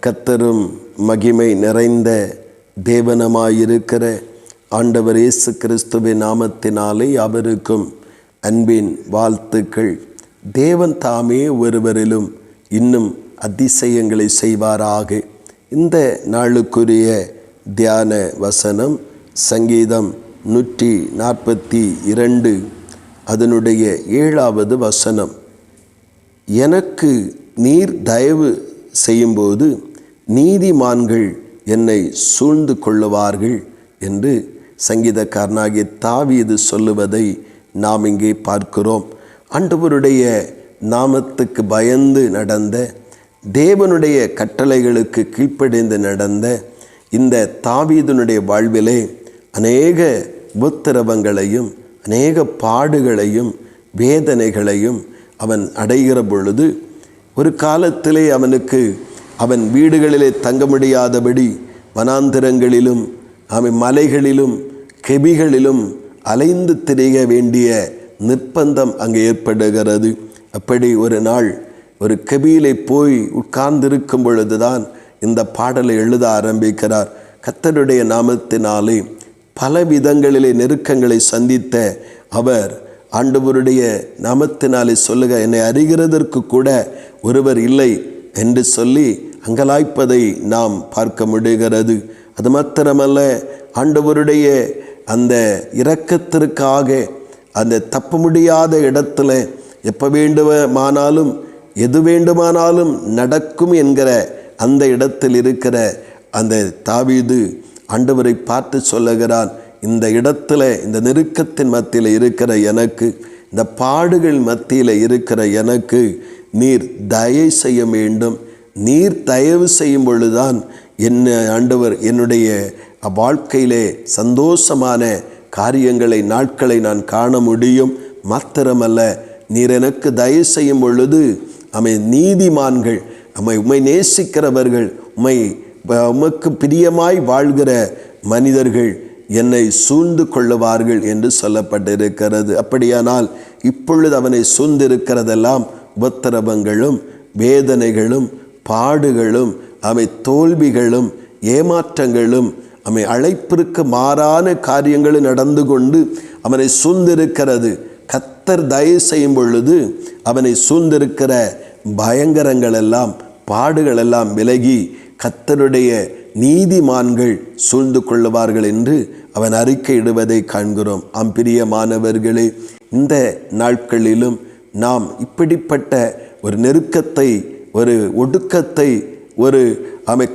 கர்த்தரும் மகிமை நிறைந்த தேவனமாயிருக்கிற ஆண்டவர் இயேசு கிறிஸ்துவின் நாமத்தினாலே அவருக்கும் அன்பின் வாழ்த்துக்கள். தேவன் தாமே ஒருவரிலும் இன்னும் அதிசயங்களை செய்வாராக. இந்த நாளுக்குரிய தியான வசனம் சங்கீதம் 142 அதனுடைய 7வது வசனம். எனக்கு நீர் தயவு செய்யும்போது நீதிமான்கள் என்னை சூழ்ந்து கொள்ளுவார்கள் என்று சங்கீதக்காரனாகிய தாவீது சொல்லுவதை நாம் இங்கே பார்க்கிறோம். ஆண்டவருடைய நாமத்துக்கு பயந்து நடந்த, தேவனுடைய கட்டளைகளுக்கு கீழ்ப்படிந்து நடந்த இந்த தாவீதுனுடைய வாழ்விலே அநேக உபத்திரவங்களையும் அநேக பாடுகளையும் வேதனைகளையும் அவன் அடைகிற பொழுது, ஒரு காலத்திலே அவன் வீடுகளிலே தங்க முடியாதபடி வனாந்திரங்களிலும் மலைகளிலும் கெபிகளிலும் அலைந்து திரிய வேண்டிய நிர்பந்தம் அங்கே ஏற்படுகிறது. அப்படி ஒரு நாள் ஒரு கெபியிலே போய் உட்கார்ந்திருக்கும் பொழுதுதான் இந்த பாடலை எழுத ஆரம்பிக்கிறார். கர்த்தருடைய நாமத்தினாலே பல விதங்களிலே நெருக்கங்களை சந்தித்த அவர் ஆண்டவருடைய நாமத்தினாலே சொல்லுக, என்னை அறிகிறதற்கு கூட ஒருவர் இல்லை என்று சொல்லி அங்கலாய்ப்பதை நாம் பார்க்க முடிகிறது. அது மாத்திரமல்ல, ஆண்டவருடைய அந்த இரக்கத்திற்காக அந்த தப்ப முடியாத இடத்துல எப்போ வேண்டுமானாலும் எது வேண்டுமானாலும் நடக்கும் என்கிற அந்த இடத்தில் இருக்கிற அந்த தாவீது ஆண்டவரை பார்த்து சொல்லுகிறான், இந்த இடத்துல, இந்த நெருக்கத்தின் மத்தியில் இருக்கிற எனக்கு, இந்த பாடுகள் மத்தியில் இருக்கிற எனக்கு நீர் தயவு செய்ய வேண்டும். நீர் தயவு செய்யும் பொழுதுதான் ஆண்டவர் என்னுடைய வாழ்க்கையிலே சந்தோஷமான காரியங்களை, நாட்களை நான் காண முடியும். மாத்திரமல்ல, நீர் எனக்கு தயவு செய்யும் பொழுது நீதிமான்கள், உம்மை நேசிக்கிறவர்கள், உமக்கு பிரியமாய் வாழ்கிற மனிதர்கள் என்னை சூழ்ந்து கொள்ளுவார்கள் என்று சொல்லப்பட்டிருக்கிறது. அப்படியானால் இப்பொழுது அவனை சூழ்ந்திருக்கிறதெல்லாம் உபத்திரவங்களும் வேதனைகளும் பாடுகளும் தோல்விகளும் ஏமாற்றங்களும் அழைப்பிற்கு மாறான காரியங்களும் நடந்து கொண்டு அவனை சூழ்ந்திருக்கிறது. கர்த்தர் தயவு செய்யும் பொழுது அவனை சூழ்ந்திருக்கிற பயங்கரங்கள் எல்லாம், பாடுகள் எல்லாம் விலகி கர்த்தருடைய நீதிமான்கள் சூழ்ந்து கொள்ளுவார்கள் என்று அவன் அறிக்கையிடுவதை காண்கிறோம். பிரியமானவர்களே, இந்த நாட்களிலும் நாம் இப்படிப்பட்ட ஒரு நெருக்கத்தை, ஒரு ஒடுக்கத்தை, ஒரு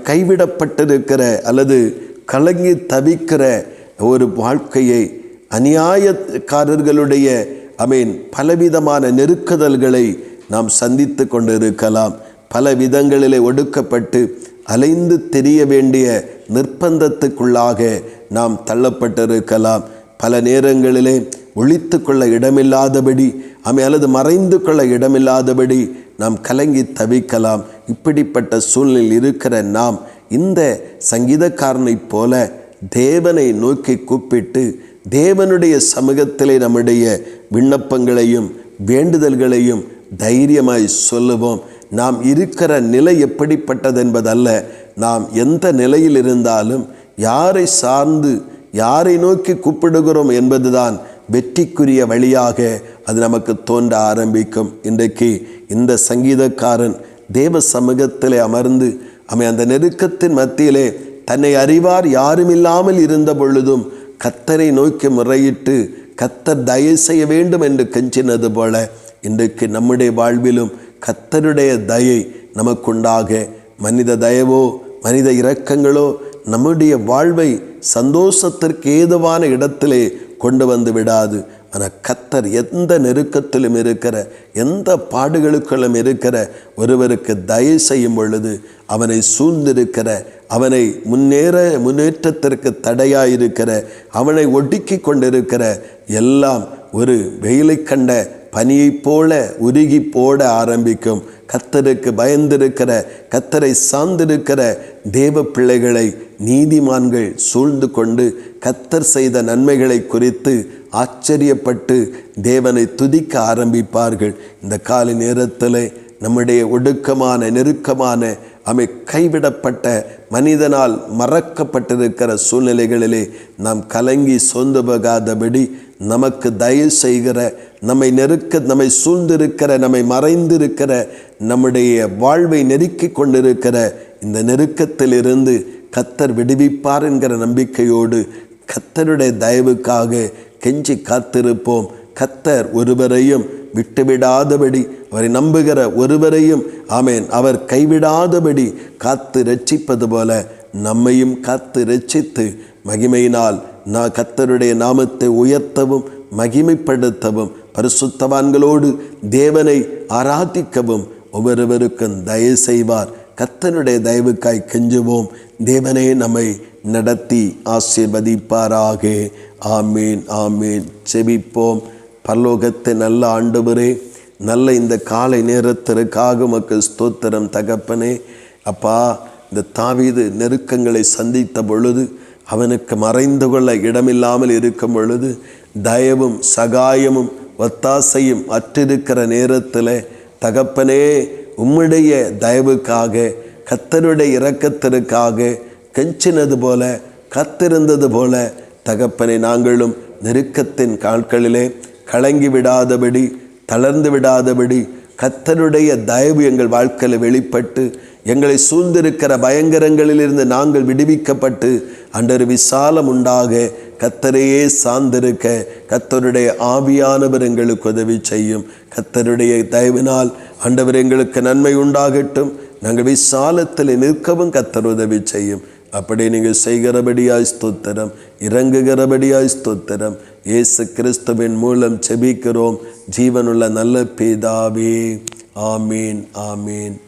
கைவிடப்பட்டிருக்கிற அல்லது கலங்கி தவிக்கிற ஒரு வாழ்க்கையை, அநியாயக்காரர்களுடைய பலவிதமான நெருக்குதல்களை நாம் சந்தித்து கொண்டிருக்கலாம். பல விதங்களிலே ஒடுக்கப்பட்டு அலைந்து தெரிய வேண்டிய நிர்பந்தத்துக்குள்ளாக நாம் தள்ளப்பட்டிருக்கலாம். பல நேரங்களிலே ஒளித்து கொள்ள இடமில்லாதபடி அல்லது மறைந்து கொள்ள இடமில்லாதபடி நாம் கலங்கி தவிக்கலாம். இப்படிப்பட்ட சூழ்நிலையில் இருக்கிற நாம் இந்த சங்கீதக்காரனைப் போல தேவனை நோக்கி கூப்பிட்டு தேவனுடைய சமூகத்திலே நம்முடைய விண்ணப்பங்களையும் வேண்டுதல்களையும் தைரியமாய் சொல்லுவோம். நாம் இருக்கிற நிலை எப்படிப்பட்டது என்பதல்ல, நாம் எந்த நிலையில் இருந்தாலும் யாரை சார்ந்து யாரை நோக்கி கூப்பிடுகிறோம் என்பதுதான் வெற்றிக்குரிய வழியாக அது நமக்கு தோன்ற ஆரம்பிக்கும். இன்றைக்கு இந்த சங்கீதக்காரன் தேவ சமூகத்திலே அமர்ந்து அந்த நெருக்கத்தின் மத்தியிலே தன்னை அறிவார் யாரும் இல்லாமல் இருந்த பொழுதும் கர்த்தரை நோக்கி முறையிட்டு கர்த்தர் தயவு செய்ய வேண்டும் என்று கெஞ்சினது போல இன்றைக்கு நம்முடைய வாழ்விலும் கர்த்தருடைய தயை நமக்குண்டாக, மனித தயவோ மனித இரக்கங்களோ நம்முடைய வாழ்வை சந்தோஷத்திற்கு ஏதுவான இடத்திலே கொண்டு வந்து விடாது. ஆனால் கர்த்தர் எந்த நெருக்கத்திலும் இருக்கிற, எந்த பாடுகளுக்குள்ளும் இருக்கிற ஒருவருக்கு தயவு செய்யும் பொழுது அவனை சூழ்ந்திருக்கிற, அவனை முன்னேற்றத்திற்கு தடையாயிருக்கிற, அவனை ஒடுக்கி கொண்டிருக்கிற எல்லாம் ஒரு வெயிலை கண்ட பனியைப் போல உருகி போட ஆரம்பிக்கும். கர்த்தருக்கு பயந்திருக்கிற, கர்த்தரை சார்ந்திருக்கிற தேவ பிள்ளைகளை நீதிமான்கள் சூழ்ந்து கொண்டு கர்த்தர் செய்த நன்மைகளை குறித்து ஆச்சரியப்பட்டு தேவனை துதிக்க ஆரம்பிப்பார்கள். இந்த காலை நேரத்தில் நம்முடைய ஒடுக்கமான நெருக்கமான கைவிடப்பட்ட மனிதனால் மறக்கப்பட்டிருக்கிற சூழ்நிலைகளிலே நாம் கலங்கி சோர்ந்து போகாதபடி நமக்கு தயவு செய்கிற, நம்மை சூழ்ந்திருக்கிற, நம்மை மறைந்திருக்கிற, நம்முடைய வாழ்வை நெருக்கி கொண்டிருக்கிற இந்த நெருக்கத்திலிருந்து கர்த்தர் விடுவிப்பார் என்கிற நம்பிக்கையோடு கர்த்தருடைய தயவுக்காக கெஞ்சி காத்திருப்போம். கர்த்தர் ஒருவரையும் விட்டுவிடாதபடி, அவரை நம்புகிற ஒருவரையும் அவர் கைவிடாதபடி காத்து ரட்சிப்பது போல நம்மையும் காத்து ரட்சித்து மகிமையினால் கர்த்தருடைய நாமத்தை உயர்த்தவும் மகிமைப்படுத்தவும் பரிசுத்தவான்களோடு தேவனை ஆராதிக்கவும் ஒவ்வொருவருக்கும் தயவு செய்வார். கர்த்தருடைய தயவுக்காய் கெஞ்சுவோம். தேவனே நம்மை நடத்தி ஆசீர்வதிப்பாராக. ஆமீன், ஆமீன். செபிப்போம். பரலோகத்தின் நல்ல ஆண்டவரே, நல்ல இந்த காலை நேரத்திற்காக உமக்கு ஸ்தோத்திரம் தகப்பனே. அப்பா, இந்த தாவீது நெருக்கங்களை சந்தித்த பொழுது, அவனுக்கு மறைந்து கொள்ள இடமில்லாமல் இருக்கும் பொழுது, தயவும் சகாயமும் ஒத்தாசையும் அற்றிருக்கிற நேரத்தில் தகப்பனே, உம்முடைய தயவுக்காக, கர்த்தருடைய இரக்கத்திற்காக கெஞ்சினது போல, காத்திருந்தது போல தகப்பனை நாங்களும் நெருக்கத்தின் கால்களிலே கலங்கி விடாதபடி, தளர்ந்து விடாதபடி கர்த்தருடைய தயவு எங்கள் வாழ்க்கையில் வெளிப்பட்டு எங்களை சூழ்ந்திருக்கிற பயங்கரங்களிலிருந்து நாங்கள் விடுவிக்கப்பட்டு அன்றொரு விசாலம் உண்டாக கர்த்தரையே சார்ந்திருக்க கர்த்தருடைய ஆவியானவர் எங்களுக்கு உதவி செய்யும். கர்த்தருடைய தயவினால் ஆண்டவர் எங்களுக்கு நன்மை உண்டாகட்டும். நாங்கள் விசாலத்தில் நிற்கவும் கர்த்தர் உதவி செய்யும். அப்படி நீங்கள் செய்கிறபடியாய் ஸ்தோத்திரம், இறங்குகிறபடியாய் ஸ்தோத்திரம். இயேசு கிறிஸ்துவின் மூலம் செபிக்கிறோம் ஜீவனுள்ள நல்ல பிதாவே. ஆமீன், ஆமீன்.